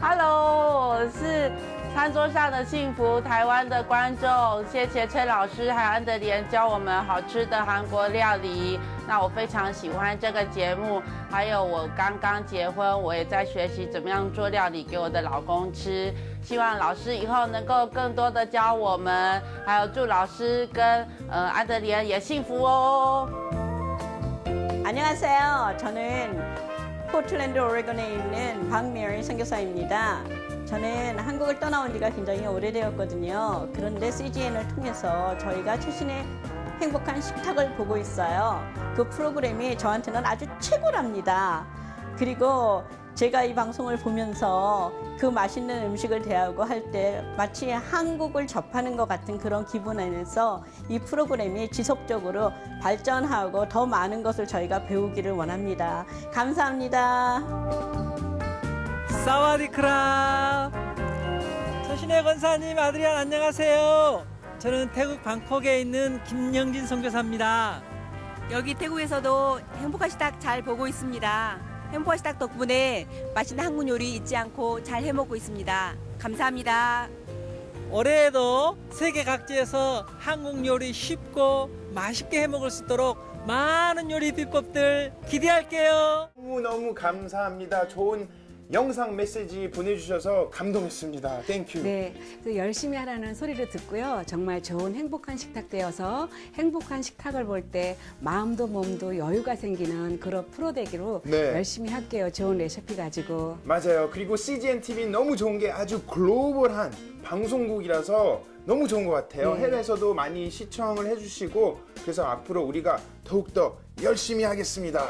Hello，我是餐桌上的幸福台湾的观众，谢谢崔老师还有安德莲教我们好吃的韩国料理。那我非常喜欢这个节目，还有我刚刚结婚，我也在学习怎么样做料理给我的老公吃。希望老师以后能够更多的教我们，还有祝老师跟安德莲也幸福哦。 안녕하세요. 저는 포틀랜드 오레곤에 있는 박메리 선교사입니다. 저는 한국을 떠나온 지가 굉장히 오래되었거든요. 그런데 CGN을 통해서 저희가 최신의 행복한 식탁을 보고 있어요. 그 프로그램이 저한테는 아주 최고랍니다. 그리고 제가 이 방송을 보면서 그 맛있는 음식을 대하고 할 때 마치 한국을 접하는 것 같은 그런 기분 안에서 이 프로그램이 지속적으로 발전하고 더 많은 것을 저희가 배우기를 원합니다. 감사합니다. 사와디크랍. 서신의 권사님, 아드리안 안녕하세요. 저는 태국 방콕에 있는 김영진 선교사입니다. 여기 태국에서도 행복한 식탁 잘 보고 있습니다. 행복한 식탁 덕분에 맛있는 한국 요리 잊지 않고 잘 해먹고 있습니다. 감사합니다. 올해에도 세계 각지에서 한국 요리 쉽고 맛있게 해먹을 수 있도록 많은 요리 비법들 기대할게요. 너무너무 감사합니다. 좋은 영상 메시지 보내주셔서 감동했습니다. 땡큐. 네, 그 열심히 하라는 소리를 듣고요. 정말 좋은 행복한 식탁 되어서 행복한 식탁을 볼 때 마음도 몸도 여유가 생기는 그런 프로 되기로 네. 열심히 할게요. 좋은 레시피 가지고. 맞아요. 그리고 CGN TV 너무 좋은 게 아주 글로벌한 방송국이라서 너무 좋은 것 같아요. 네. 해외에서도 많이 시청을 해주시고 그래서 앞으로 우리가 더욱더 열심히 하겠습니다.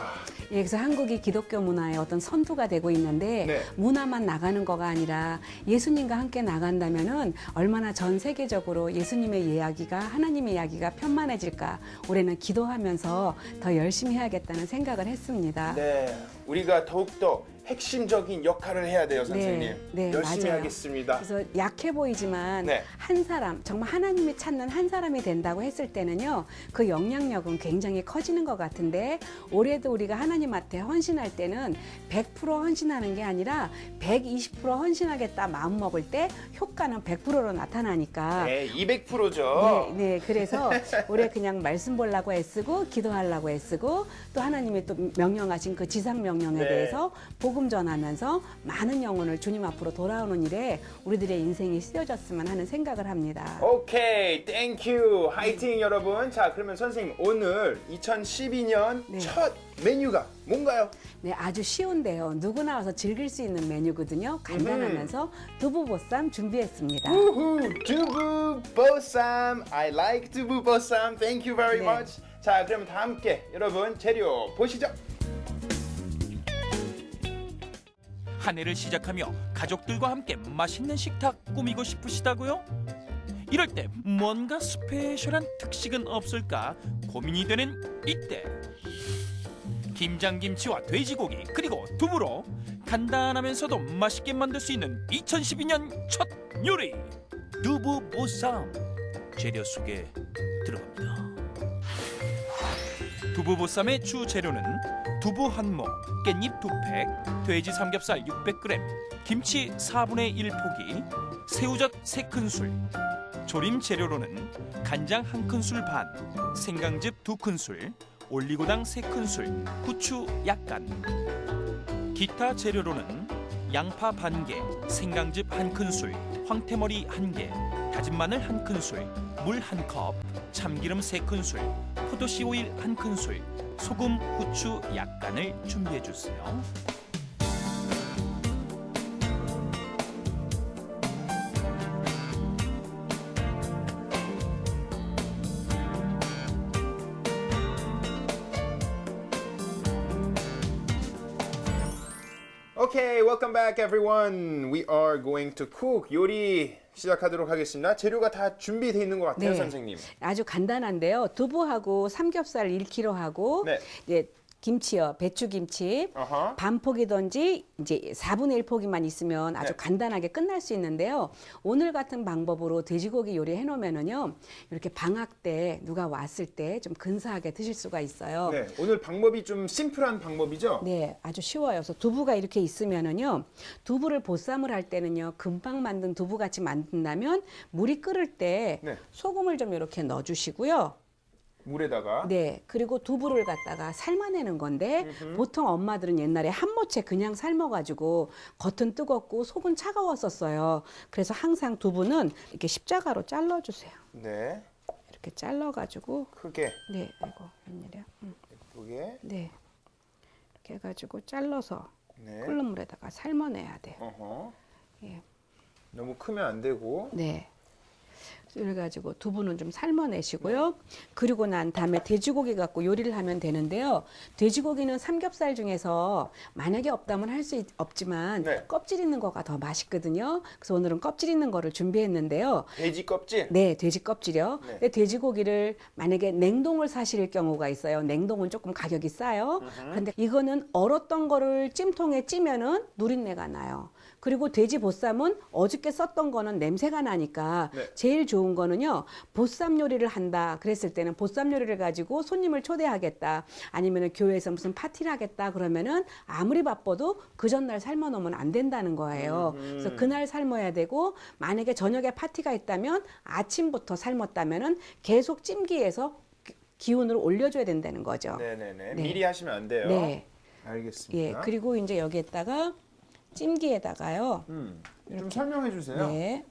예, 그래서 한국이 기독교 문화의 어떤 선두가 되고 있는데 네. 문화만 나가는 거가 아니라 예수님과 함께 나간다면은 얼마나 전 세계적으로 예수님의 이야기가 하나님의 이야기가 편만해질까. 올해는 기도하면서 더 열심히 해야겠다는 생각을 했습니다. 네, 우리가 더욱더 핵심적인 역할을 해야 돼요, 선생님. 네, 열심히 맞아요. 하겠습니다. 그래서 약해 보이지만 네. 한 사람, 정말 하나님이 찾는 한 사람이 된다고 했을 때는요, 그 영향력은 굉장히 커지는 것 같은데 올해도 우리가 하나님한테 헌신할 때는 100% 헌신하는 게 아니라 120% 헌신하겠다 마음 먹을 때 효과는 100%로 나타나니까 네, 200%죠. 네, 그래서 올해 그냥 말씀 보려고 애쓰고 기도하려고 애쓰고 또 하나님이 또 명령하신 그 지상 명령에 네. 대해서 복음 전하면서 많은 영혼을 주님 앞으로 돌아오는 일에 우리들의 인생이 쓰여졌으면 하는 생각을 합니다. 오케이, 땡큐. 화이팅 여러분. 자, 그러면 선생님 오늘 2012년 네. 첫 메뉴가 뭔가요? 네, 아주 쉬운데요. 누구나 와서 즐길 수 있는 메뉴거든요. 간단하면서 두부보쌈 준비했습니다. 우후, 두부 보쌈. I like 두부 보쌈. Thank you very 네. much. 자, 그럼 다 함께 여러분 재료 보시죠. 한 해를 시작하며 가족들과 함께 맛있는 식탁 꾸미고 싶으시다고요? 이럴 때 뭔가 스페셜한 특식은 없을까 고민이 되는 이때 김장김치와 돼지고기 그리고 두부로 간단하면서도 맛있게 만들 수 있는 2012년 첫 요리 두부 보쌈 재료 소개 들어갑니다. 두부 보쌈의 주 재료는 두부 한 모, 깻잎 2팩, 돼지 삼겹살 600g, 김치 4분의 1포기, 새우젓 3큰술. 조림 재료로는 간장 1큰술 반, 생강즙 2큰술, 올리고당 3큰술, 후추 약간. 기타 재료로는 양파 반개, 생강즙 1큰술, 황태머리 1개, 다진 마늘 1큰술, 물 1컵, 참기름 3큰술, 포도씨 오일 1큰술, 소금, 후추 약간을 준비해 주세요. Okay, welcome back everyone. We are going to cook. 요리 시작하도록 하겠습니다. 재료가 다 준비되어 있는 것 같아요, 네. 선생님. 아주 간단한데요. 두부하고 삼겹살 1kg하고 네. 이제 김치요, 배추김치. 아하. 반 포기든지 이제 4분의 1 포기만 있으면 아주 네. 간단하게 끝날 수 있는데요. 오늘 같은 방법으로 돼지고기 요리 해놓으면은요, 이렇게 방학 때 누가 왔을 때 좀 근사하게 드실 수가 있어요. 네, 오늘 방법이 좀 심플한 방법이죠? 네, 아주 쉬워요. 그래서 두부가 이렇게 있으면은요, 두부를 보쌈을 할 때는요, 금방 만든 두부 같이 만든다면 물이 끓을 때 네. 소금을 좀 이렇게 넣어주시고요. 물에다가. 네, 그리고 두부를 갖다가 삶아내는 건데 보통 엄마들은 옛날에 한 모채 그냥 삶아가지고 겉은 뜨겁고 속은 차가웠었어요. 그래서 항상 두부는 이렇게 십자가로 잘라주세요. 네, 이렇게 잘라가지고 크게 네, 아이고 웬일이야? 예쁘게. 네, 이렇게 해가지고 잘라서 네. 끓는 물에다가 삶아내야 돼요. 어허. 예. 너무 크면 안 되고. 네. 그래가지고 두부는 좀 삶아내시고요. 그리고 난 다음에 돼지고기 갖고 요리를 하면 되는데요. 돼지고기는 삼겹살 중에서 만약에 없다면 할 수 없지만 네. 껍질 있는 거가 더 맛있거든요. 그래서 오늘은 껍질 있는 거를 준비했는데요. 돼지 껍질. 네, 돼지 껍질이요. 네. 근데 돼지고기를 만약에 냉동을 사실 경우가 있어요. 냉동은 조금 가격이 싸요. 그런데 이거는 얼었던 거를 찜통에 찌면은 누린내가 나요. 그리고 돼지 보쌈은 어저께 썼던 거는 냄새가 나니까 네. 제일 좋은 거는요. 보쌈 요리를 한다. 그랬을 때는 보쌈 요리를 가지고 손님을 초대하겠다. 아니면은 교회에서 무슨 파티를 하겠다. 그러면은 아무리 바빠도 그 전날 삶아 놓으면 안 된다는 거예요. 그래서 그날 삶아야 되고 만약에 저녁에 파티가 있다면 아침부터 삶았다면은 계속 찜기에서 기운을 올려줘야 된다는 거죠. 네네네. 네. 미리 하시면 안 돼요. 네. 알겠습니다. 예. 그리고 이제 여기에다가 찜기에다가요. 좀 설명해 주세요. 네.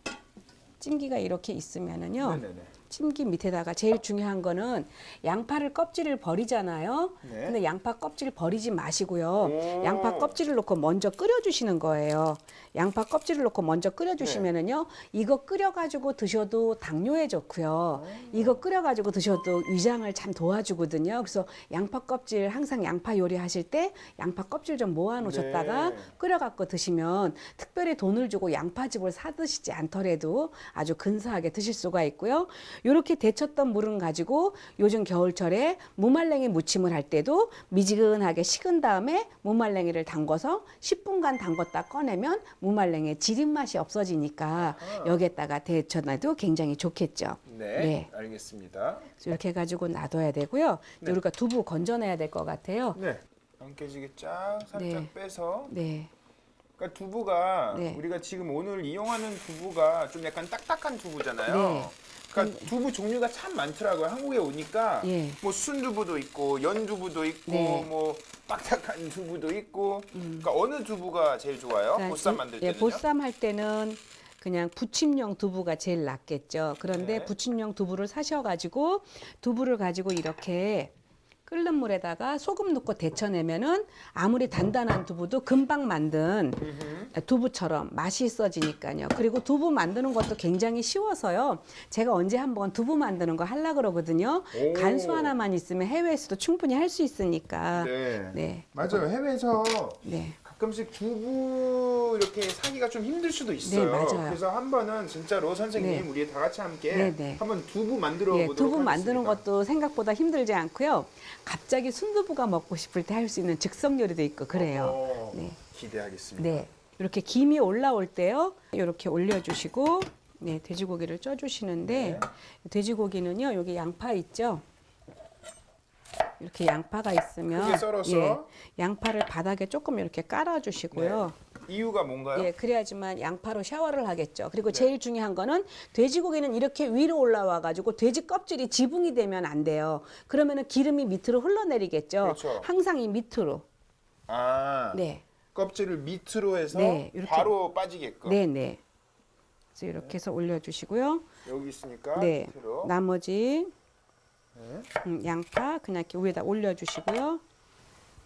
찜기가 이렇게 있으면은요. 네네네. 찜기 밑에다가 제일 중요한 거는 양파를 껍질을 버리잖아요. 네. 근데 양파 껍질 버리지 마시고요. 오. 양파 껍질을 넣고 먼저 끓여주시는 거예요. 양파 껍질을 넣고 먼저 끓여주시면은요. 이거 끓여가지고 드셔도 당뇨에 좋고요. 이거 끓여가지고 드셔도 위장을 참 도와주거든요. 그래서 양파 껍질 항상 양파 요리 하실 때 양파 껍질 좀 모아놓으셨다가 네. 끓여갖고 드시면 특별히 돈을 주고 양파즙을 사 드시지 않더라도 아주 근사하게 드실 수가 있고요. 이렇게 데쳤던 물은 가지고 요즘 겨울철에 무말랭이 무침을 할 때도 미지근하게 식은 다음에 무말랭이를 담궈서 10분간 담궜다 꺼내면 무말랭이의 지린 맛이 없어지니까 여기에다가 데쳐놔도 굉장히 좋겠죠. 네. 네. 알겠습니다. 그래서 이렇게 해가지고 놔둬야 되고요. 네. 우리가 두부 건져내야 될 것 같아요. 네. 안 깨지게 쫙 살짝 네. 빼서. 네. 그러니까 두부가 네. 우리가 지금 오늘 이용하는 두부가 좀 약간 딱딱한 두부잖아요. 네. 그러니까 두부 종류가 참 많더라고요. 한국에 오니까 예. 뭐 순두부도 있고 연두부도 있고 네. 뭐 딱딱한 두부도 있고. 그러니까 어느 두부가 제일 좋아요? 그러니까 보쌈 만들 예, 때는요? 보쌈 할 때는 그냥 부침용 두부가 제일 낫겠죠. 그런데 네. 부침용 두부를 사셔가지고 두부를 가지고 이렇게 끓는 물에다가 소금 넣고 데쳐내면은 아무리 단단한 두부도 금방 만든 두부처럼 맛이 있어지니까요. 그리고 두부 만드는 것도 굉장히 쉬워서요. 제가 언제 한번 두부 만드는 거 하려고 그러거든요. 오. 간수 하나만 있으면 해외에서도 충분히 할 수 있으니까. 네. 네. 맞아요. 해외에서 네. 가끔씩 두부 이렇게 사기가 좀 힘들 수도 있어요. 네, 맞아요. 그래서 한 번은 진짜로 선생님 네. 우리 다 같이 함께 네, 네. 한번 두부 만들어 예, 보도록 두부 하겠습니다. 만드는 것도 생각보다 힘들지 않고요. 갑자기 순두부가 먹고 싶을 때 할 수 있는 즉석 요리도 있고 그래요. 어, 네. 기대하겠습니다. 네. 이렇게 김이 올라올 때요. 이렇게 올려주시고, 네, 돼지고기를 쪄주시는데, 돼지고기는요, 여기 양파 있죠? 이렇게 양파가 있으면, 크게 썰어서. 예, 양파를 바닥에 조금 이렇게 깔아주시고요. 이유가 뭔가요? 예, 그래야지만 양파로 샤워를 하겠죠. 그리고 네. 제일 중요한 거는 돼지고기는 이렇게 위로 올라와 가지고 돼지 껍질이 지붕이 되면 안 돼요. 그러면은 기름이 밑으로 흘러내리겠죠. 그렇죠. 항상 이 밑으로. 아, 네. 껍질을 밑으로 해서 네, 이렇게. 바로 빠지게끔. 네, 네. 그래서 이렇게 해서 올려 주시고요. 여기 있으니까 네. 밑으로. 나머지 네. 양파 그냥 이렇게 위에다 올려 주시고요.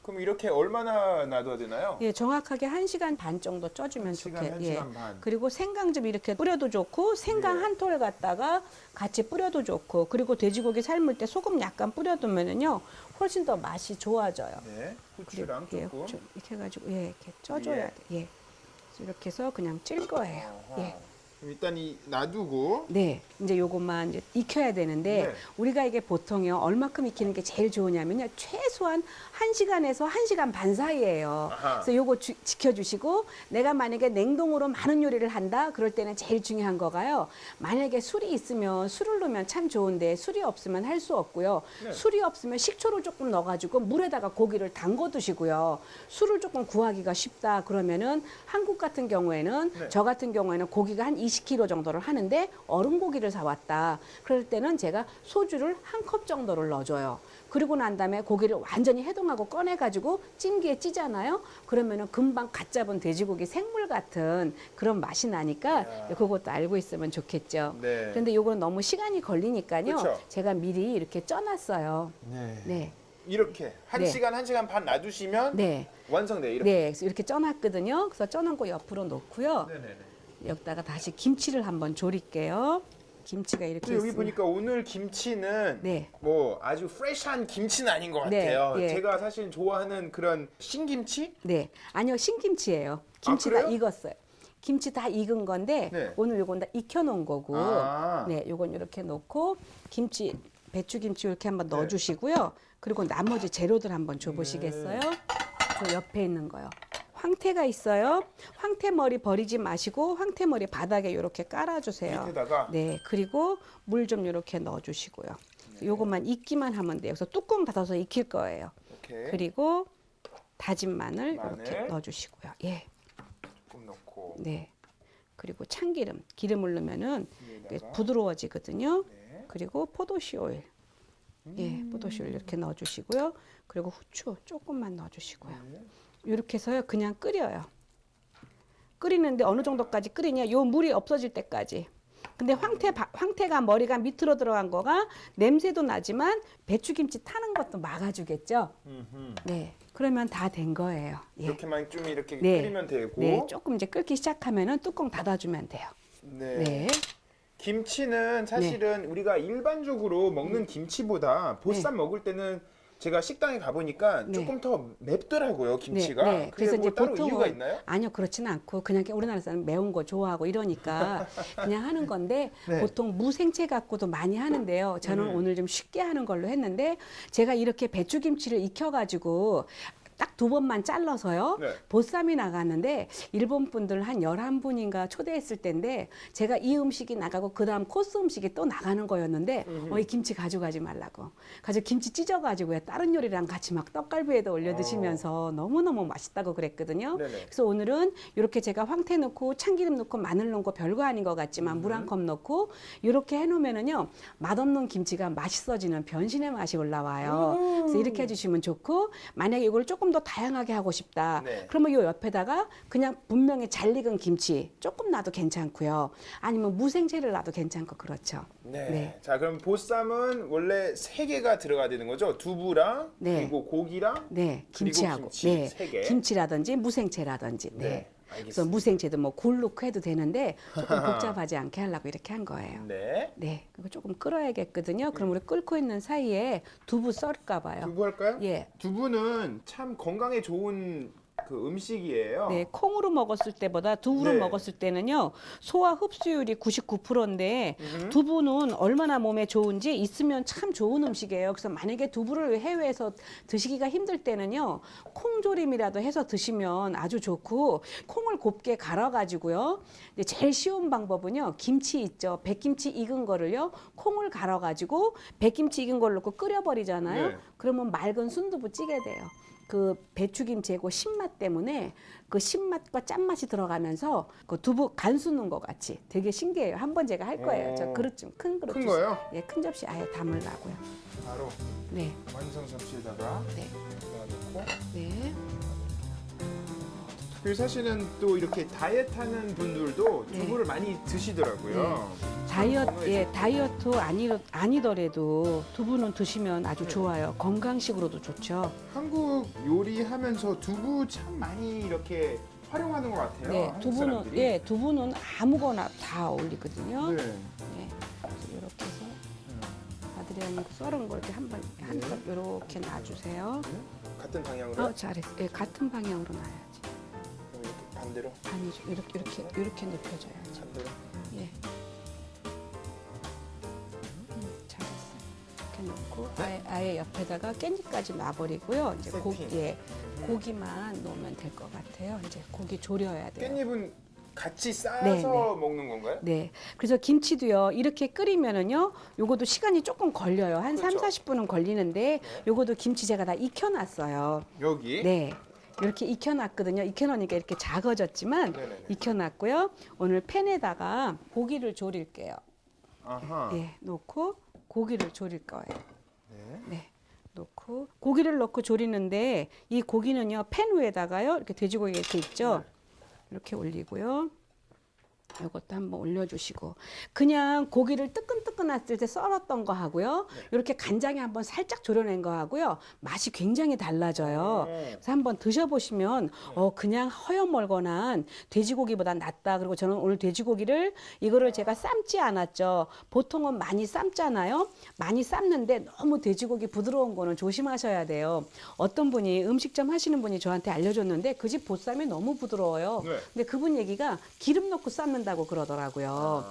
그럼 이렇게 얼마나 놔둬야 되나요? 예, 정확하게 1시간 반 정도 쪄주면 1시간, 좋게. 1시간 반. 그리고 생강 좀 이렇게 뿌려도 좋고 생강 예. 한 톨 갖다가 같이 뿌려도 좋고 그리고 돼지고기 삶을 때 소금 약간 뿌려두면은요 훨씬 더 맛이 좋아져요. 네. 후추랑 예, 조금. 후추 이렇게 해가지고 예, 이렇게 쪄줘야 예. 돼. 예. 그래서 이렇게 해서 그냥 찔 거예요. 어허. 예. 그럼 일단 이 놔두고. 네, 이제 요것만 이제 익혀야 되는데 네. 우리가 이게 보통요 얼마큼 익히는 게 제일 좋으냐면요 최소한 1시간에서 1시간 반 사이예요. 아하. 그래서 요거 지켜주시고 내가 만약에 냉동으로 많은 요리를 한다 그럴 때는 제일 중요한 거가요. 만약에 술이 있으면 술을 넣으면 참 좋은데 술이 없으면 할 수 없고요. 네. 술이 없으면 식초를 조금 넣어가지고 물에다가 고기를 담궈 두시고요. 술을 조금 구하기가 쉽다 그러면은 한국 같은 경우에는 네. 저 같은 경우에는 고기가 한 20kg 정도를 하는데 얼음 고기를 사왔다. 그럴 때는 제가 소주를 한 컵 정도를 넣어줘요. 그리고 난 다음에 고기를 완전히 해동하고 꺼내가지고 찜기에 찌잖아요. 그러면은 금방 갓 잡은 돼지고기 생물 같은 그런 맛이 나니까 그것도 알고 있으면 좋겠죠. 네. 그런데 요거는 너무 시간이 걸리니까요. 그쵸. 제가 미리 이렇게 쪄놨어요. 네. 네. 이렇게 한 네. 시간 1시간 반 놔두시면 네. 완성돼요. 이렇게. 네. 그래서 이렇게 쪄놨거든요. 그래서 쪄놓은 거 옆으로 놓고요. 네네네. 여기다가 다시 김치를 한번 졸일게요. 김치가 이렇게 여기 있으면. 보니까 오늘 김치는 네. 뭐 아주 프레시한 김치는 아닌 것 네, 같아요. 예. 제가 사실 좋아하는 그런 신김치? 네. 아니요, 신김치예요. 김치가 그래요? 익었어요. 김치 다 익은 건데 네. 오늘 요건 다 익혀놓은 거고. 아. 네, 요건 이렇게 놓고 김치, 배추김치 이렇게 한번 네. 넣어주시고요. 그리고 나머지 재료들 한번 줘보시겠어요? 저 옆에 있는 거요. 황태가 있어요. 황태 머리 버리지 마시고 황태 머리 바닥에 이렇게 깔아주세요. 밑에다가? 네, 그리고 물 좀 이렇게 넣어주시고요. 요것만 익기만 하면 돼요. 그래서 뚜껑 닫아서 익힐 거예요. 이렇게 그리고 다진 마늘 마늘. 이렇게 넣어주시고요. 예, 조금 넣고 네. 그리고 참기름, 기름을 넣으면은 이게 위에다가. 부드러워지거든요. 네. 그리고 포도씨 오일, 예, 포도씨 오일 이렇게 넣어주시고요. 그리고 후추 조금만 넣어주시고요. 네. 이렇게 해서요, 그냥 끓여요. 끓이는데 어느 정도까지 끓이냐? 요 물이 없어질 때까지. 근데 황태가 머리가 밑으로 들어간 거가 냄새도 나지만 배추김치 타는 것도 막아주겠죠. 네, 그러면 다 된 거예요. 예. 이렇게만 좀 이렇게 네. 끓이면 되고. 네, 조금 이제 끓기 시작하면은 뚜껑 닫아주면 돼요. 네. 네, 김치는 사실은 우리가 일반적으로 먹는 김치보다 보쌈 먹을 때는 제가 식당에 가보니까 네. 조금 더 맵더라고요, 김치가. 네, 네. 그래서 뭐 따로 보통은 이유가 있나요? 아니요, 그렇지는 않고 그냥 우리나라 사람 매운 거 좋아하고 이러니까 그냥 하는 건데 네. 보통 무생채 갖고도 많이 하는데요. 저는 오늘 좀 쉽게 하는 걸로 했는데 제가 이렇게 배추김치를 익혀가지고 딱 2번만 잘라서요. 네. 보쌈이 나갔는데 일본 분들 한 11분인가 초대했을 때인데 제가 이 음식이 나가고 그다음 코스 음식이 또 나가는 거였는데 이 김치 가져가지 말라고. 가지고 김치 찢어가지고 다른 요리랑 같이 막 떡갈비에다 올려 드시면서 너무너무 맛있다고 그랬거든요. 네네. 그래서 오늘은 이렇게 제가 황태 넣고 참기름 넣고 마늘 넣고 별거 아닌 것 같지만 물 한 컵 넣고 이렇게 해놓으면은요 맛없는 김치가 맛있어지는 변신의 맛이 올라와요. 그래서 이렇게 해주시면 좋고 만약에 이걸 조금 더 다양하게 하고 싶다. 네. 그러면 이 옆에다가 그냥 분명히 잘 익은 김치 조금 놔도 괜찮고요. 아니면 무생채를 놔도 괜찮고 그렇죠. 네. 네. 자, 그럼 보쌈은 원래 3개가 들어가야 되는 거죠? 두부랑 네. 그리고 고기랑 네, 그리고 김치하고 김치 네, 3개. 김치라든지 무생채라든지 네. 네, 그래서 알겠습니다. 무생채도 뭐 굴 넣고 해도 되는데 조금 복잡하지 않게 하려고 이렇게 한 거예요. 네. 네, 그리고 조금 끓어야겠거든요. 그럼 우리 끓고 있는 사이에 두부 썰까 봐요. 두부 할까요? 예. 두부는 참 건강에 좋은 그 음식이에요. 네, 콩으로 먹었을 때보다 두부로 네. 먹었을 때는요 소화 흡수율이 99%인데 두부는 얼마나 몸에 좋은지 있으면 참 좋은 음식이에요. 그래서 만약에 두부를 해외에서 드시기가 힘들 때는요 콩조림이라도 해서 드시면 아주 좋고 콩을 곱게 갈아가지고요. 이제 제일 쉬운 방법은요 김치 있죠, 백김치 익은 거를요 콩을 갈아가지고 백김치 익은 걸 넣고 끓여버리잖아요. 네. 그러면 맑은 순두부 찌게 돼요. 그 배추김치의 신맛 때문에 그 신맛과 짠맛이 들어가면서 그 두부 간 쑤는 것 같이 되게 신기해요. 한번 제가 할 거예요. 저 그릇 좀 큰 그릇 큰 주세요. 거요? 예, 큰 접시 아예 담으려고요. 바로 네, 완성 접시에다가 네, 넣어놓고. 네. 그리고 사실은 또 이렇게 다이어트 하는 분들도 네. 두부를 많이 드시더라고요. 다이어트 아니더라도 두부는 드시면 아주 좋아요. 건강식으로도 좋죠. 한국 요리하면서 두부 참 많이 이렇게 활용하는 것 같아요. 네, 한국 두부는 사람들이. 두부는 아무거나 다 어울리거든요. 네. 네, 그래서 이렇게 해서 아드리아님 썰은 거 이렇게 한 컵 이렇게 놔주세요. 같은 방향으로. 잘했어. 예, 같은 방향으로 놔야지. 그럼 이렇게 반대로. 아니죠. 이렇게 높여줘야지. 반대로. 예. 잘했어요. 이렇게 놓고 아예 옆에다가 깻잎까지 놔버리고요. 이제 세팅. 고기만 놓으면 될 것 같아요. 이제 고기 졸여야 돼요. 깻잎은 같이 싸서 네, 네. 먹는 건가요? 네. 그래서 김치도요, 이렇게 끓이면은요, 요것도 시간이 조금 걸려요. 한 그렇죠. 3~40분은 걸리는데, 요것도 김치 제가 다 익혀놨어요. 여기? 네. 이렇게 익혀놨거든요. 익혀놓으니까 이렇게 작아졌지만, 네네네. 익혀놨고요. 오늘 팬에다가 고기를 졸일게요. 아하. 예, 놓고 고기를 졸일 거예요. 네. 네. 놓고 고기를 넣고 졸이는데 이 고기는요 팬 위에다가요 이렇게 돼지고기 이렇게 있죠 이렇게 올리고요 이것도 한번 올려주시고 그냥 고기를 뜨끈뜨끈했을 때 썰었던 거 하고요 이렇게 간장에 한번 살짝 졸여낸 거 하고요 맛이 굉장히 달라져요. 그래서 한번 드셔보시면 그냥 허여멀건한 돼지고기보다 낫다. 그리고 저는 오늘 돼지고기를 이거를 제가 삶지 않았죠. 보통은 많이 삶잖아요. 많이 삶는데 너무 돼지고기 부드러운 거는 조심하셔야 돼요. 어떤 분이 음식점 하시는 분이 저한테 알려줬는데 그 집 보쌈이 너무 부드러워요. 네. 근데 그분 얘기가 기름 넣고 삶는다고 그러더라고요.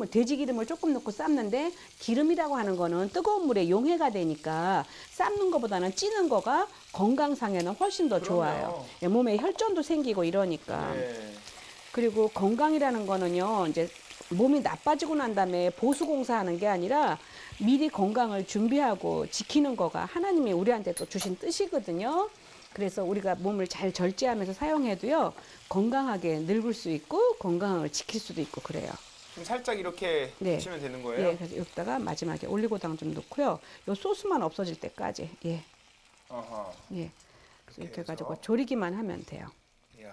돼지 기름을 조금 넣고 삶는데 기름이라고 하는 거는 뜨거운 물에 용해가 되니까 삶는 거보다는 찌는 거가 건강상에는 훨씬 더 좋아요. 예, 몸에 혈전도 생기고 이러니까. 네. 그리고 건강이라는 거는요, 이제 몸이 나빠지고 난 다음에 보수공사하는 게 아니라 미리 건강을 준비하고 지키는 거가 하나님이 우리한테 또 주신 뜻이거든요. 그래서 우리가 몸을 잘 절제하면서 사용해도요, 건강하게 늙을 수 있고 건강을 지킬 수도 있고 그래요. 그럼 살짝 이렇게 네. 드시면 되는 거예요? 예, 그래서 여기다가 마지막에 올리고당 좀 넣고요. 요 소스만 없어질 때까지, 예, 아하. 예. 그래서 이렇게 해서. 해가지고 조리기만 하면 돼요. 이야.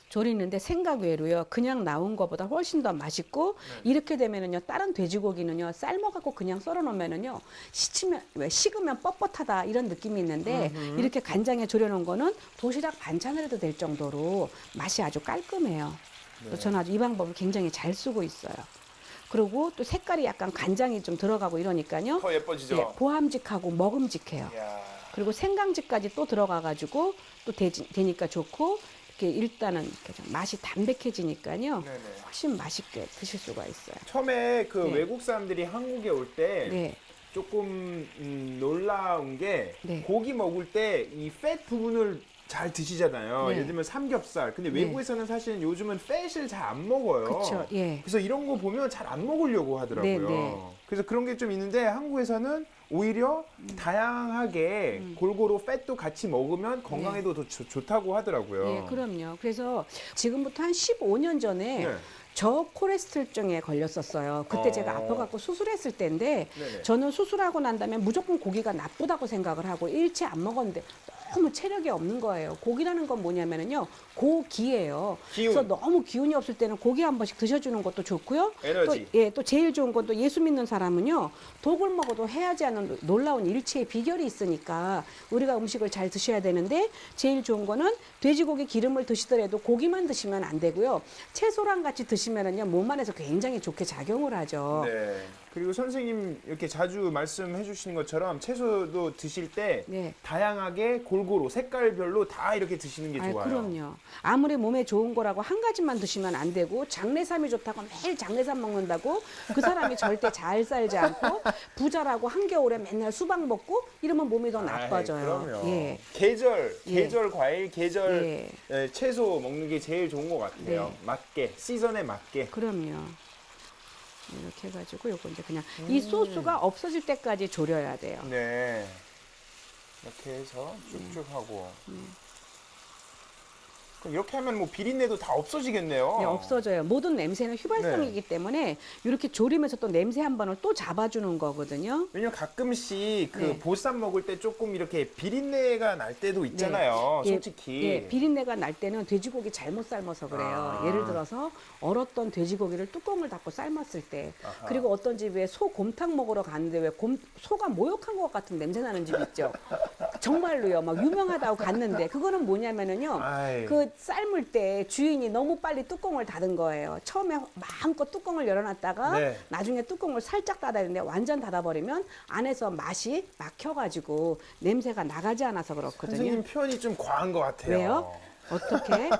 조리는데 생각 외로요. 그냥 나온 것보다 훨씬 더 맛있고 이렇게 되면은요. 다른 돼지고기는요. 삶아갖고 그냥 썰어놓으면은요. 식으면 뻣뻣하다 이런 느낌이 있는데 이렇게 간장에 졸여놓은 거는 도시락 반찬을 해도 될 정도로 맛이 아주 깔끔해요. 그래서 저는 아주 이 방법을 굉장히 잘 쓰고 있어요. 그리고 또 색깔이 약간 간장이 좀 들어가고 이러니까요. 더 예뻐지죠? 예, 보함직하고 먹음직해요. 이야. 그리고 생강즙까지 또 들어가가지고 또 되니까 좋고 이렇게 일단은 이렇게 좀 맛이 담백해지니까요. 네네. 훨씬 맛있게 드실 수가 있어요. 처음에 그 네. 외국 사람들이 한국에 올 때 네, 조금 놀라운 게 네. 고기 먹을 때 이 팻 부분을 잘 드시잖아요. 네. 예를 들면 삼겹살. 근데 네. 외국에서는 사실 요즘은 팻을 잘 안 먹어요. 그렇죠. 예, 그래서 이런 거 보면 잘 안 먹으려고 하더라고요. 네, 네. 그래서 그런 게 좀 있는데 한국에서는 오히려 다양하게 골고루 팻도 같이 먹으면 건강에도 더 좋다고 하더라고요. 예, 그럼요. 그래서 지금부터 한 15년 전에 네. 저콜레스테롤증에 걸렸었어요. 그때 제가 아파갖고 수술했을 때인데 네네. 저는 수술하고 난 다음에 무조건 고기가 나쁘다고 생각을 하고 일체 안 먹었는데 너무 체력이 없는 거예요. 고기라는 건 뭐냐면은요, 고기예요. 기운. 그래서 너무 기운이 없을 때는 고기 한 번씩 드셔주는 것도 좋고요. 에너지. 또, 예, 또 제일 좋은 건 또 예수 믿는 사람은요, 독을 먹어도 해하지 않는 놀라운 일체의 비결이 있으니까 우리가 음식을 잘 드셔야 되는데 제일 좋은 거는 돼지고기 기름을 드시더라도 고기만 드시면 안 되고요. 채소랑 같이 드시면은요, 몸 안에서 굉장히 좋게 작용을 하죠. 네. 그리고 선생님 이렇게 자주 말씀해 주시는 것처럼 채소도 드실 때 네. 다양하게 골고루 색깔별로 다 이렇게 드시는 게 아이, 좋아요. 그럼요. 아무리 몸에 좋은 거라고 한 가지만 드시면 안 되고 장내삼이 좋다고 매일 장내삼 먹는다고 그 사람이 절대 잘 살지 않고 부자라고 한겨울에 맨날 수박 먹고 이러면 몸이 더 나빠져요. 그럼요. 예. 계절 예. 과일, 계절 예. 채소 먹는 게 제일 좋은 것 같아요. 네. 맞게, 시즌에 맞게. 그럼요. 이렇게 해가지고 요거 이제 그냥 이 소스가 없어질 때까지 졸여야 돼요. 네. 이렇게 해서 쭉쭉 하고. 그럼 이렇게 하면 뭐 비린내도 다 없어지겠네요. 네, 없어져요. 모든 냄새는 휘발성이기 때문에 이렇게 졸이면서 또 냄새 한 번을 또 잡아주는 거거든요. 왜냐면 가끔씩 그 네. 보쌈 먹을 때 조금 이렇게 비린내가 날 때도 있잖아요. 예, 솔직히. 예, 비린내가 날 때는 돼지고기 잘못 삶아서 그래요. 아. 예를 들어서 얼었던 돼지고기를 뚜껑을 닫고 삶았을 때, 아하. 그리고 어떤 집에 소곰탕 먹으러 갔는데 왜 소가 모욕한 것 같은 냄새 나는 집 있죠. 정말로요. 막 유명하다고 갔는데 그거는 뭐냐면은요. 아이. 그 삶을 때 주인이 너무 빨리 뚜껑을 닫은 거예요. 처음에 마음껏 뚜껑을 열어놨다가 네. 나중에 뚜껑을 살짝 닫아야 되는데 완전 닫아버리면 안에서 맛이 막혀가지고 냄새가 나가지 않아서 그렇거든요. 선생님 표현이 좀 과한 것 같아요. 왜요? 어떻게?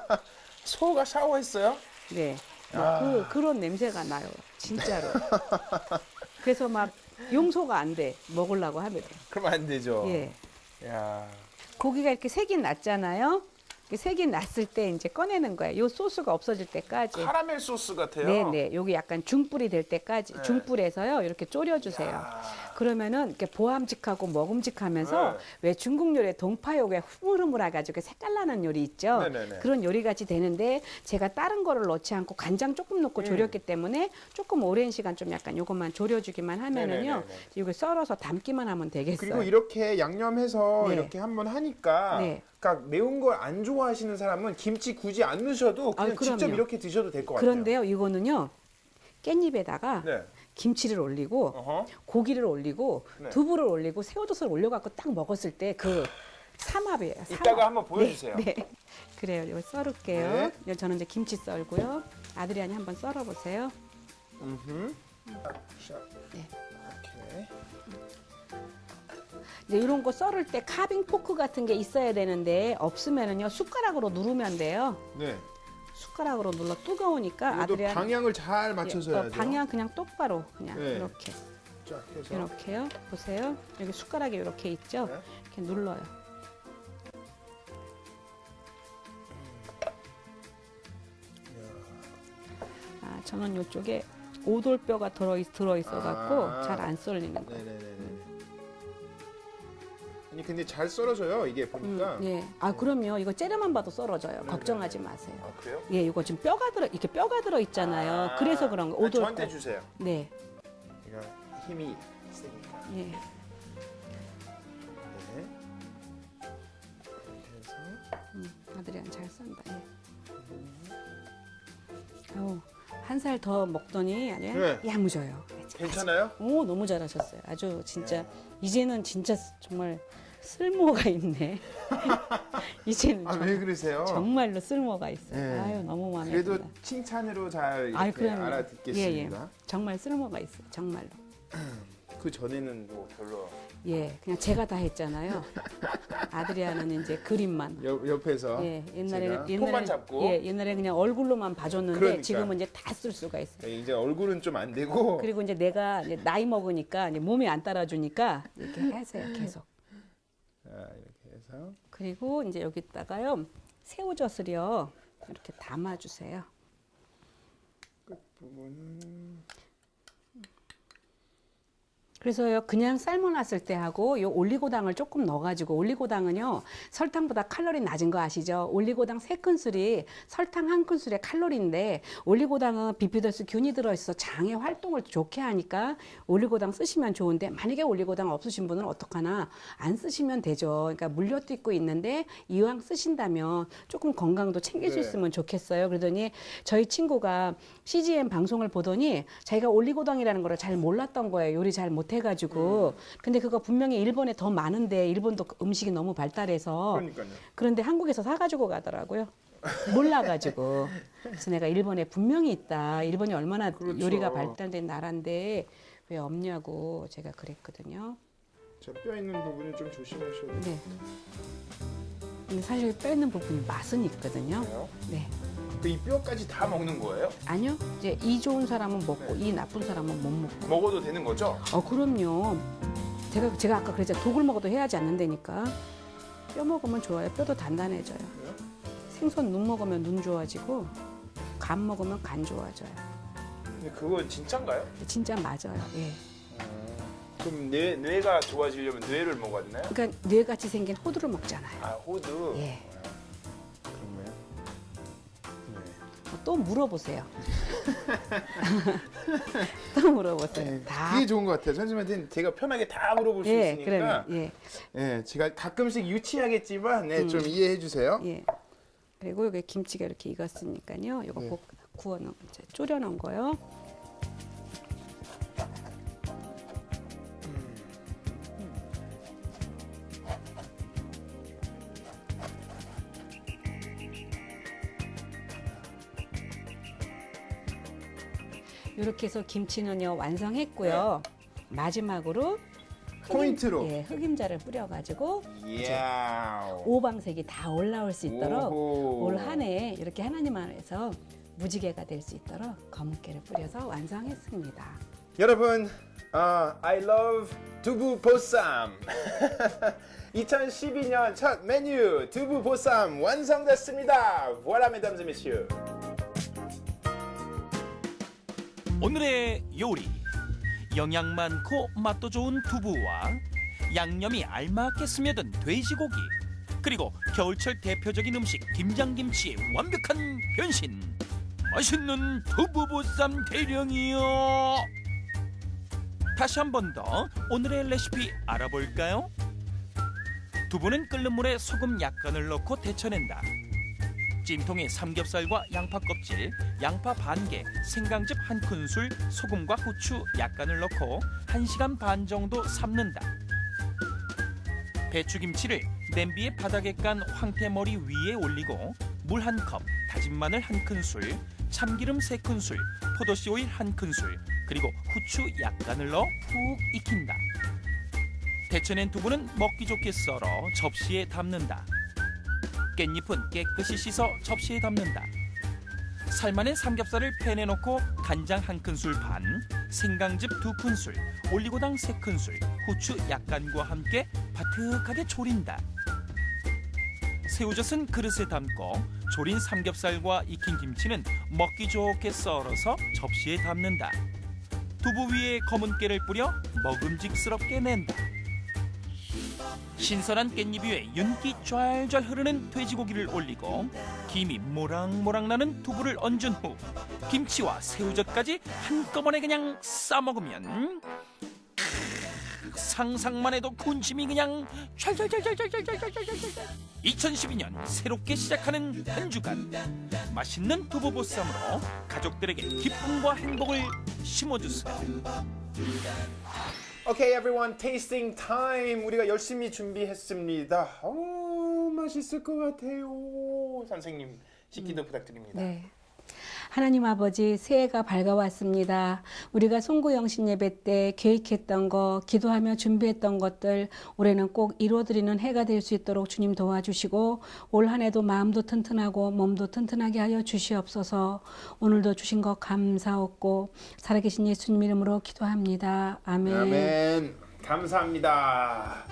소가 샤워했어요? 네. 그런 냄새가 나요. 진짜로. 그래서 막 용서가 안 돼. 먹으려고 하면. 그러면 안 되죠. 예. 야. 고기가 이렇게 색이 났잖아요. 색이 났을 때 이제 꺼내는 거예요. 요 소스가 없어질 때까지. 카라멜 소스 같아요. 네네. 여기 약간 중불이 될 때까지 네. 중불에서요 이렇게 졸여주세요. 그러면은 이렇게 보암직하고 먹음직하면서 네. 왜 중국 요리에 동파육에 흐물흐물해가지고 색깔 나는 요리 있죠. 네네네. 그런 요리 같이 되는데 제가 다른 거를 넣지 않고 간장 조금 넣고 졸였기 때문에 조금 오랜 시간 좀 약간 요것만 졸여주기만 하면은요 네네네네. 이거 썰어서 담기만 하면 되겠어요. 그리고 이렇게 양념해서 네. 이렇게 한번 하니까 네. 그러니까 매운 걸 안 좋아하시는 사람은 김치 굳이 안 넣으셔도 그냥 그럼요. 직접 이렇게 드셔도 될 것 같아요. 그런데요 이거는요 깻잎에다가 네. 김치를 올리고 어허. 고기를 올리고 네. 두부를 올리고 새우젓을 올려갖고 딱 먹었을 때 그 삼합이에요. 삼합. 이따가 한번 보여주세요. 네, 네. 그래요. 이거 썰을게요. 네. 이거 저는 이제 김치 썰고요. 아드리안이 한번 썰어보세요. 네. 오케이. 이제 이런 거 썰을 때 카빙 포크 같은 게 있어야 되는데 없으면은요 숟가락으로 누르면 돼요. 네. 숟가락으로 눌러 뜨거우니까 이것도 아드리안 방향을 잘 맞춰서 해야죠. 방향 그냥 똑바로 그냥 네. 이렇게 쫙 해서. 이렇게요. 보세요. 여기 숟가락이 이렇게 있죠. 네. 이렇게 눌러요. 아, 저는 이쪽에 오돌뼈가 들어있어갖고 아. 잘 안 썰리는 거예요. 네네네. 아니 근데 잘 썰어져요 이게 보니까. 예. 아, 그럼요. 이거 째려만 봐도 썰어져요. 걱정하지 마세요. 아 그래요? 예, 이거 지금 이렇게 뼈가 들어 있잖아요. 아. 그래서 그런 거. 아, 오돌뼈. 저한테 주세요. 네. 제가 힘이 세니까. 예. 네. 이렇게 해서. 아드리안 잘 썬다. 예. 아우, 한 살 더 먹더니 아주 네. 야무져요. 괜찮아요? 오, 너무 잘하셨어요. 아주 진짜 이제는 진짜 정말 쓸모가 있네. 이제는 아 왜 그러세요? 정말로 쓸모가 있어요. 네. 아유, 너무 마음에 그래도 든다. 칭찬으로 잘 이렇게 아유, 그럼요. 알아듣겠습니다. 예, 예. 정말 쓸모가 있어요. 정말로. 그 전에는 뭐 별로 예, 그냥 제가 다 했잖아요. 아드리아는 이제 그림만. 옆에서 예, 제가 폰만 잡고. 예, 옛날에 그냥 얼굴로만 봐줬는데 그러니까. 지금은 이제 다 쓸 수가 있어요. 이제 얼굴은 좀 안 되고 그리고 이제 내가 이제 나이 먹으니까 이제 몸이 안 따라주니까 이렇게 하세요, 계속. 자, 이렇게 해서 그리고 이제 여기다가요 새우젓을요 이렇게 담아주세요. 부분은 그래서요 그냥 삶아놨을 때 하고 요 올리고당을 조금 넣어가지고 올리고당은요 설탕보다 칼로리 낮은 거 아시죠? 올리고당 3큰술이 설탕 1큰술의 칼로리인데 올리고당은 비피더스 균이 들어있어서 장의 활동을 좋게 하니까 올리고당 쓰시면 좋은데 만약에 올리고당 없으신 분은 어떡하나 안 쓰시면 되죠. 그러니까 물엿도 있고 있는데 이왕 쓰신다면 조금 건강도 챙길 수 네. 있으면 좋겠어요. 그러더니 저희 친구가 CGN 방송을 보더니 자기가 올리고당이라는 걸 잘 몰랐던 거예요. 요리 잘 못해가지고. 근데 그거 분명히 일본에 더 많은데 일본도 음식이 너무 발달해서 그러니까요. 그런데 한국에서 사가지고 가더라고요. 몰라가지고. 그래서 내가 일본에 분명히 있다. 일본이 얼마나 그렇죠. 요리가 발달된 나라인데 왜 없냐고 제가 그랬거든요. 저 뼈 있는 부분은 좀 조심하셔야 돼요. 네. 근데 사실 뼈 있는 부분이 맛은 있거든요. 그래요? 네. 이 뼈까지 다 먹는 거예요? 아니요. 이제 이 좋은 사람은 먹고 이 나쁜 사람은 못 먹고. 먹어도 되는 거죠? 그럼요. 제가 아까 그랬잖아요. 독을 먹어도 해하지 않는다니까. 뼈 먹으면 좋아요. 뼈도 단단해져요. 그래요? 생선 눈 먹으면 눈 좋아지고 간 먹으면 간 좋아져요. 근데 그거 진짠가요? 진짜 맞아요. 예. 그럼 뇌가 좋아지려면 뇌를 먹어야 되나요? 그러니까 뇌같이 생긴 호두를 먹잖아요. 아 호두. 예. 그러면 또 물어보세요. 또 물어보세요. 네. 다. 그게 좋은 것 같아요. 선생님한테는 제가 편하게 다 물어볼 수 예, 있으니까. 그러면 예. 예, 제가 가끔씩 유치하겠지만 좀 이해해 주세요. 예. 그리고 여기 김치가 이렇게 익었으니까요. 이거 네. 꼭 구워놓은 이제 졸여놓은 거요. 이렇게 해서 김치는요 완성했고요. 마지막으로 포인트로. 예, 흑임자를 뿌려가지고 이야. 오방색이 다 올라올 수 있도록 오호. 올 한 해 이렇게 하나님 안에서 무지개가 될 수 있도록 검은깨를 뿌려서 완성했습니다. 여러분, I love 두부 보쌈. 2012년 첫 메뉴 두부 보쌈 완성됐습니다. Voilà, mesdames et messieurs. 오늘의 요리 영양 많고 맛도 좋은 두부와 양념이 알맞게 스며든 돼지고기 그리고 겨울철 대표적인 음식 김장김치의 완벽한 변신 맛있는 두부보쌈 대령이요. 다시 한 번 더 오늘의 레시피 알아볼까요? 두부는 끓는 물에 소금 약간을 넣고 데쳐낸다. 찜통에 삼겹살과 양파 껍질, 양파 반 개, 생강즙 한 큰술, 소금과 후추 약간을 넣고 1시간 반 정도 삶는다. 배추김치를 냄비에 바닥에 깐 황태머리 위에 올리고 물 1컵, 다진 마늘 1큰술, 참기름 3큰술, 포도씨 오일 1큰술, 그리고 후추 약간을 넣어 푹 익힌다. 데쳐낸 두부는 먹기 좋게 썰어 접시에 담는다. 깻잎은 깨끗이 씻어 접시에 담는다. 삶아낸 삼겹살을 팬에 넣고 간장 1큰술 반, 생강즙 2큰술, 올리고당 3큰술, 후추 약간과 함께 바삭하게 조린다. 새우젓은 그릇에 담고 조린 삼겹살과 익힌 김치는 먹기 좋게 썰어서 접시에 담는다. 두부 위에 검은깨를 뿌려 먹음직스럽게 낸다. 신선한 깻잎 위에 윤기 좔좔 흐르는 돼지고기를 올리고 김이 모락모락 나는 두부를 얹은 후 김치와 새우젓까지 한꺼번에 그냥 싸먹으면 상상만 해도 군침이 그냥 찰찰찰찰찰찰찰찰찰. 2012년 새롭게 시작하는 한 주간 맛있는 두부보쌈으로 가족들에게 기쁨과 행복을 심어주세요. Okay, everyone, tasting time. 우리가 열심히 준비했습니다. 맛있을 것 같아요. 선생님, 식기도 부탁드립니다. 네. 하나님 아버지, 새해가 밝아왔습니다. 우리가 송구영신 예배 때 계획했던 거, 기도하며 준비했던 것들 올해는 꼭 이루어드리는 해가 될 수 있도록 주님 도와주시고 올 한 해도 마음도 튼튼하고 몸도 튼튼하게 하여 주시옵소서. 오늘도 주신 것 감사없고 살아계신 예수님 이름으로 기도합니다. 아멘. 아멘. 감사합니다.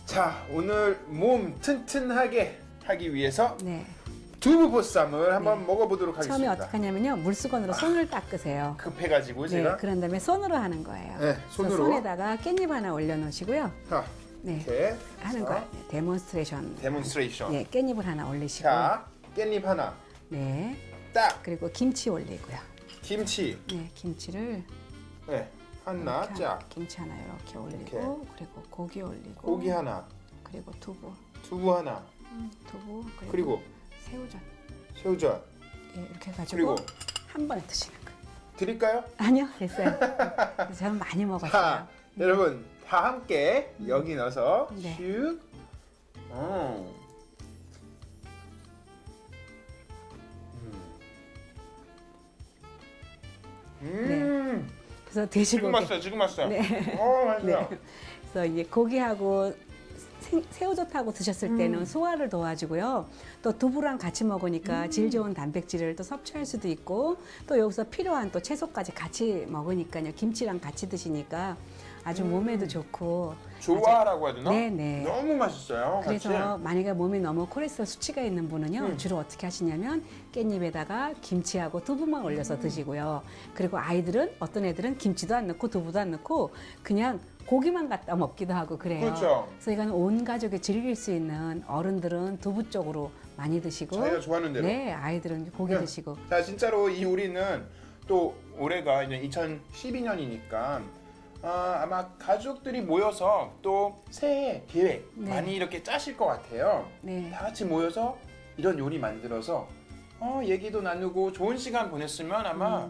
자, 오늘 몸 튼튼하게 하기 위해서 네. 두부보쌈을 한번 먹어보도록 하겠습니다. 처음에 어떻게 하냐면요. 물수건으로 손을 닦으세요. 급해가지고 네, 제가 그런 다음에 손으로 하는 거예요. 네, 손으로. 그래서 손에다가 깻잎 하나 올려놓으시고요. 자, 네, 이렇게 하는 해서 거예요. 데몬스트레이션. 데몬스트레이션. 네, 깻잎을 하나 올리시고. 자, 깻잎 하나 네, 딱. 그리고 김치 올리고요. 김치. 네, 김치를 네, 하나 이렇게 짝. 김치 하나 이렇게 올리고, 이렇게. 그리고 고기 올리고, 고기 하나. 그리고 두부, 두부 하나. 두부, 그리고 새우젓. 새우젓. 예, 이렇게 해가지고 그리고 한 번에 드시는 거예요. 드릴까요? 아니요, 됐어요. 그래서 저는 많이 먹었어요. 자, 여러분 다 함께 여기 넣어서 네. 슉. 그래서 지금 돼지고기. 맛있어요. 지금 맛있어요. 네. 맛있어요. 네. 그래서 이제 고기하고 새우젓하고 드셨을 때는 소화를 도와주고요. 또 두부랑 같이 먹으니까 질 좋은 단백질을 또 섭취할 수도 있고 또 여기서 필요한 또 채소까지 같이 먹으니까요. 김치랑 같이 드시니까 아주 몸에도 좋고. 조화라고 해야 되나? 네네. 너무 맛있어요. 그래서 같이. 만약에 몸에 너무 콜레스테롤 수치가 있는 분은요. 주로 어떻게 하시냐면 깻잎에다가 김치하고 두부만 올려서 드시고요. 그리고 아이들은 어떤 애들은 김치도 안 넣고 두부도 안 넣고 그냥 고기만 갖다 먹기도 하고 그래요. 그렇죠. 그래서 이건 온 가족이 즐길 수 있는 어른들은 두부 쪽으로 많이 드시고 자기가 좋아하는 대로. 네, 아이들은 고기 네. 드시고. 자, 진짜로 이 요리는 또 올해가 이제 2012년이니까 아마 가족들이 모여서 또 새해 계획 네. 많이 이렇게 짜실 것 같아요. 네. 다 같이 모여서 이런 요리 만들어서 얘기도 나누고 좋은 시간 보냈으면 아마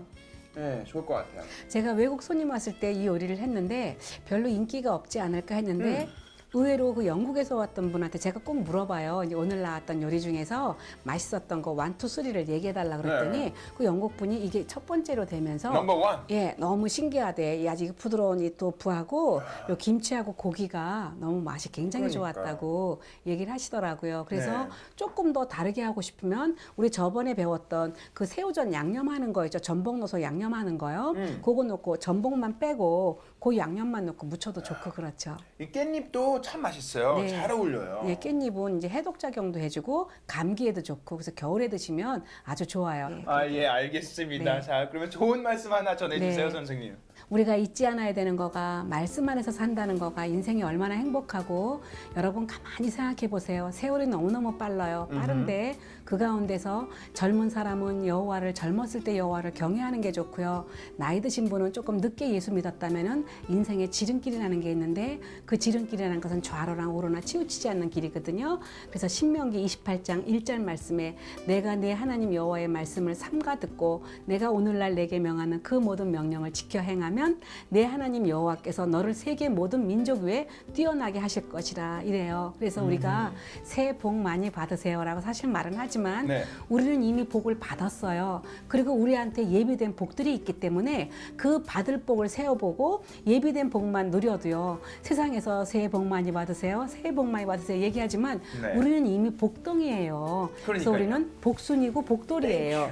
네, 좋을 것 같아요. 제가 외국 손님 왔을 때 이 요리를 했는데 별로 인기가 없지 않을까 했는데 의외로 그 영국에서 왔던 분한테 제가 꼭 물어봐요. 이제 오늘 나왔던 요리 중에서 맛있었던 거 1, 2, 3를 얘기해달라 그랬더니 네. 그 영국 분이 이게 첫 번째로 되면서 넘버 원. 예, 너무 신기하대. 이 아직 부드러운 이 토프하고 요 김치하고 고기가 너무 맛이 굉장히 그러니까요. 좋았다고 얘기를 하시더라고요. 그래서 네. 조금 더 다르게 하고 싶으면 우리 저번에 배웠던 그 새우젓 양념하는 거 있죠. 전복 넣어서 양념하는 거요. 그거 넣고 전복만 빼고 그 양념만 넣고 무쳐도 좋고 그렇죠. 이 깻잎도 참 맛있어요. 네. 잘 어울려요. 예, 깻잎은 이제 해독 작용도 해주고 감기에도 좋고 그래서 겨울에 드시면 아주 좋아요. 예. 아, 예, 알겠습니다. 네. 자, 그러면 좋은 말씀 하나 전해주세요, 네. 선생님. 우리가 잊지 않아야 되는 거가 말씀 안에서 산다는 거가 인생이 얼마나 행복하고 여러분 가만히 생각해 보세요. 세월이 너무너무 빨라요. 빠른데 그 가운데서 젊은 사람은 여호와를 젊었을 때 여호와를 경외하는 게 좋고요. 나이 드신 분은 조금 늦게 예수 믿었다면은 인생의 지름길이라는 게 있는데 그 지름길이라는 것은 좌로랑 우로나 치우치지 않는 길이거든요. 그래서 신명기 28장 1절 말씀에 내가 내 하나님 여호와의 말씀을 삼가 듣고 내가 오늘날 내게 명하는 그 모든 명령을 지켜 행하면 내 하나님 여호와께서 너를 세계 모든 민족 위에 뛰어나게 하실 것이라 이래요. 그래서 우리가 새해 복 많이 받으세요라고 사실 말은 하지만 네. 우리는 이미 복을 받았어요. 그리고 우리한테 예비된 복들이 있기 때문에 그 받을 복을 세어보고 예비된 복만 누려도요. 세상에서 새해 복 많이 받으세요. 새해 복 많이 받으세요. 얘기하지만 네. 우리는 이미 복덩이에요. 그래서 그러니까요. 우리는 복순이고 복돌이에요.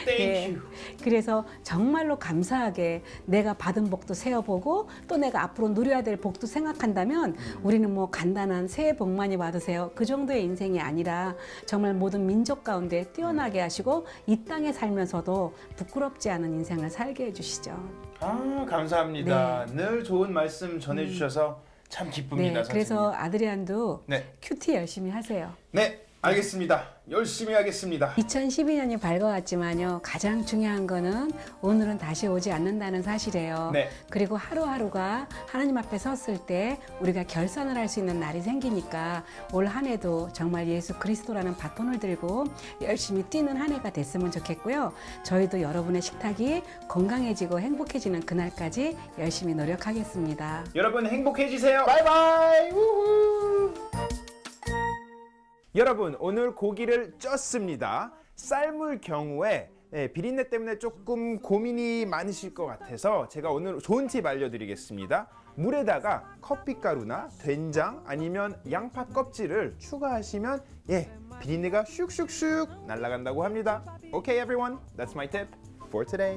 예. 땡큐. 그래서 정말로 감사하게 내가 받은 복도 세어보고 또 내가 앞으로 누려야 될 복도 생각한다면 우리는 뭐 간단한 새해 복 많이 받으세요. 그 정도의 인생이 아니라 정말 모든 민족 가운데 뛰어나게 하시고 이 땅에 살면서도 부끄럽지 않은 인생을 살게 해주시죠. 아, 감사합니다. 늘 좋은 말씀 전해주셔서 참 기쁩니다, 네, 선생님. 그래서 아드리안도 네. 큐티 열심히 하세요. 네, 알겠습니다. 열심히 하겠습니다. 2012년이 밝아왔지만요. 가장 중요한 거는 오늘은 다시 오지 않는다는 사실이에요. 네. 그리고 하루하루가 하나님 앞에 섰을 때 우리가 결산을 할 수 있는 날이 생기니까 올 한 해도 정말 예수 그리스도라는 바톤을 들고 열심히 뛰는 한 해가 됐으면 좋겠고요. 저희도 여러분의 식탁이 건강해지고 행복해지는 그날까지 열심히 노력하겠습니다. 여러분 행복해지세요. 바이바이. 우후. 여러분 오늘 고기를 쪘습니다. 삶을 경우에 비린내 때문에 조금 고민이 많으실 것 같아서 제가 오늘 좋은 팁 알려드리겠습니다. 물에다가 커피가루나 된장 아니면 양파 껍질을 추가하시면 비린내가 슉슉슉 날아간다고 합니다. Okay everyone, that's my tip for today.